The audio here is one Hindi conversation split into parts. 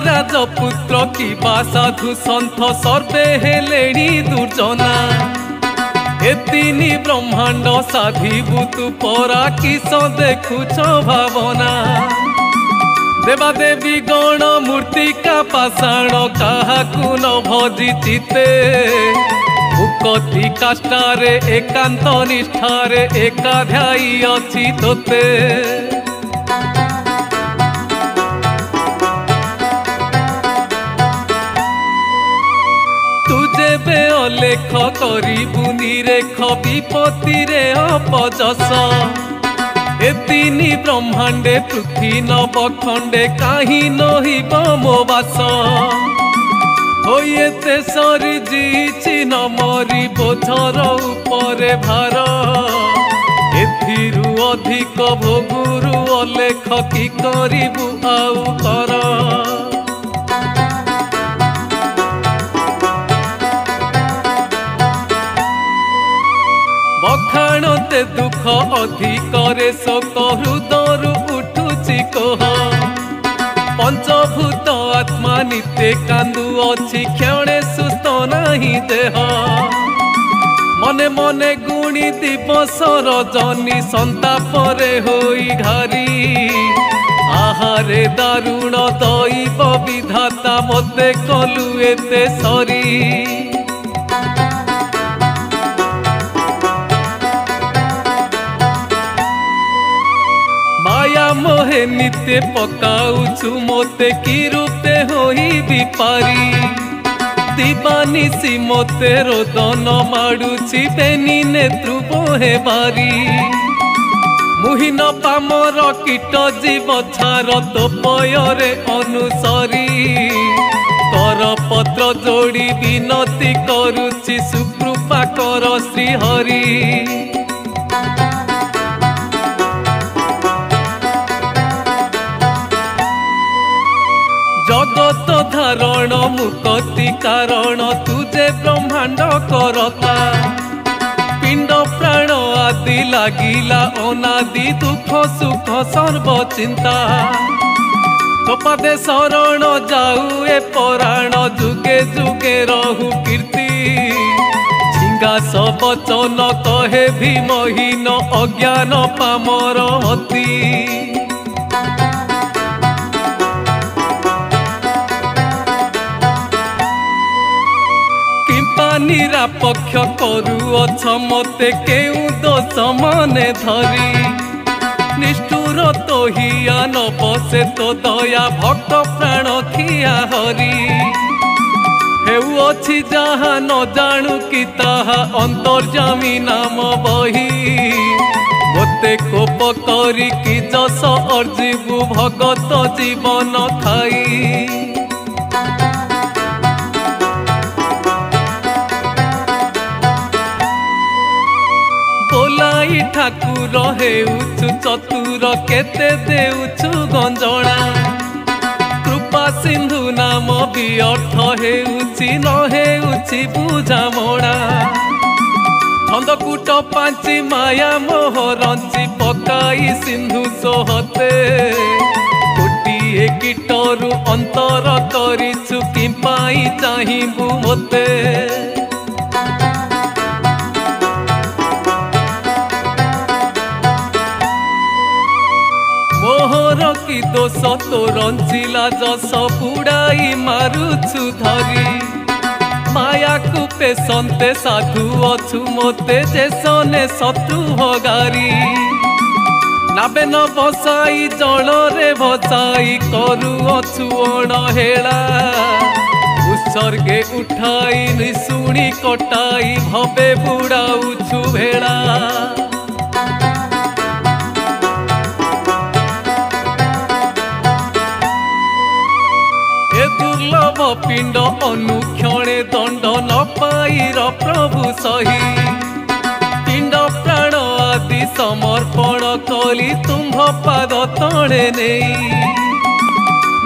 राजपुत्र कि साधु सन्थ सर्वे हेलेणी दुर्जना ए तीनी ब्रह्मांड साधिबु तू परा किस देखुछ भावना देवादेवी गण मूर्तिका पाषाण काहाकु न भजी चिते मुकति काष्ठारे एकांत निष्ठारे एकाध्यायी अछि तोते तुझे अलेख करिबु निरेख विपत्ति रे अपजस ए तीनी ब्रह्मांडे पृथ्वी नवखंडे काहि नहिब मो बास होइते सरिजिछि न मरि बोझर उपरे भार एथिरु अधिक भोगुरु अलेख कि करिबु आउ कर बखाणते दुख अधिक रे शोक हृदयरु उठुछि कोह पंचभूत आत्मा नित्य कांदु अछि क्षणे सुस्थ नाही देह मने मने गुणी दिवस रजनी संताप रे होई घारी आहारे दारुण दैव विधाता मते कलु एते सरी माया मोहे नित्य पकाउछु मोते कि रूपे होई विपारी दिवानिसी मोते रोदन माडुछि बेनी नेत्रु हे बारी मुहिन पामर कीट जीव छार तो पयरे अनुसरी कर पत्र जोड़ी विनती करुछि सुकृपा कर श्रीहरि जगत धारण मुक्ति कारण तुझे ब्रह्मांड करता पिंड प्राण आदि लागिला अनादि दुख सुख सर्व चिंता तोपादे शरण जाऊ ए पराण जुगे जुगे रहु कीर्ति झिंगा सब वचन कहे भीमहीन अज्ञान पामर मती निरापक्ष करुअछ मते केउ दोष मने धरी निष्ठुर तो हिया न बसे तो दया भक्त प्राण खिया हरि हेउ अछि जहा न जानु कि ताहा अंतर्जामी नाम बही मते कोप करी कि जस अर्जिबु भगत जीवन खाई ठाकुर हेउछु चतुर केते देउछु गंजणा कृपा सिंधु नाम व्यर्थ हेउछि न हेउछि बुझामणा छंदकूट पांची माया मोह रंची पकाई सिंधु सोहते गोटिए कीटरु अंतर करिछु कि पाई चाहिबु मोते मोहर कि दोष तो रंचिला जस बुड़ाई मारुछु धरी माया कूपे संते साधु अछु मोते जेसने शत्रु भगारी नाबे न बसाई जल रे भसाई करू अछु अणहेला उत्सर्गे उठाई निशुणी कटाई भवे बुड़ाउछु भेड़ा दुर्लभ पिंड अनुक्षणे दंड न पाईर प्रभु सही पिंड प्राण आदि समर्पण कली तुम्भ पाद तले नहीं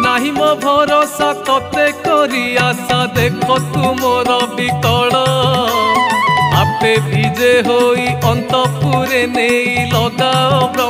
नाही मो भरोसा तते करी आशा देख तुमर विकल आपे विजे होई अंतपुरे नहीं लगाओ